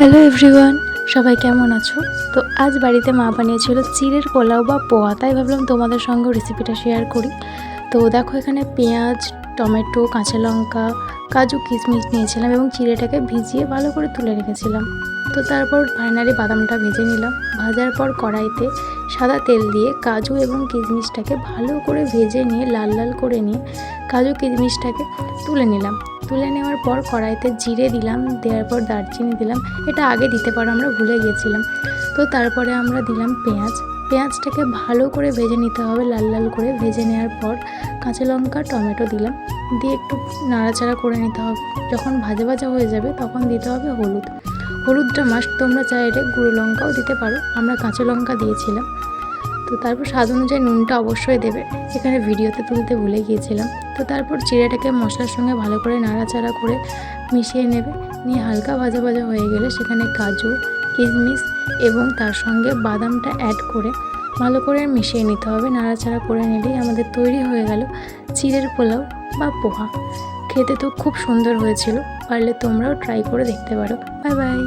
Hello everyone, সবাই কেমন আছো? তো আজ বাড়িতে মা বানিয়েছিল চিড়ের পোলাও বা পোহা, তাই ভাবলাম তোমাদের সঙ্গে রেসিপিটা শেয়ার করি। তো দেখো, এখানে পেঁয়াজ, টমেটো, কাঁচা লঙ্কা, কাজু, কিশমিশ নিয়েছিলাম এবং চিড়েটাকে ভিজিয়ে ভালো করে তুলে রেখেছিলাম। তো তারপর ফাইনালি বাদামটা ভেজে নিলাম। ভাজার পর কড়াইতে সাদা তেল দিয়ে কাজু এবং কিশমিশটাকে ভালো করে ভেজে নিয়ে লাল লাল করে নিয়ে কাজু কিশমিশটাকে তুলে নিলাম। তুলে নেওয়ার পর কড়াইতে জিরে দিলাম, দেওয়ার পর দারচিনি দিলাম। এটা আগে দিতে পারো, আমরা ভুলে গিয়েছিলাম। তো তারপরে আমরা দিলাম পেঁয়াজটাকে ভালো করে ভেজে নিতে হবে, লাল লাল করে ভেজে নেওয়ার পর কাঁচা লঙ্কা, টমেটো দিলাম, দিয়ে একটু নাড়াচাড়া করে নিতে হবে। যখন ভাজা ভাজা হয়ে যাবে তখন দিতে হবে হলুদটা মাস্ট, তোমরা চাইলে গুঁড়ো লঙ্কাও দিতে পারো, আমরা কাঁচা লঙ্কা দিয়েছিলাম। তো তারপর স্বাদ অনুযায়ী নুনটা অবশ্যই দেবে, এখানে ভিডিওতে তুলতে ভুলে গিয়েছিলাম। তো তারপর চিড়েটাকে মশলার সঙ্গে ভালো করে নাড়াচাড়া করে মিশিয়ে নেবে, নিয়ে হালকা ভাজা ভাজা হয়ে গেলে সেখানে কাজু, কিশমিশ এবং তার সঙ্গে বাদামটা অ্যাড করে ভালো করে মিশিয়ে নিতে হবে। নাড়াচাড়া করে নিলেই আমাদের তৈরি হয়ে গেল চিড়ের পোলাও বা পোহা। খেতে তো খুব সুন্দর হয়েছিল, পারলে তোমরাও ট্রাই করে দেখতে পারো। Bye bye.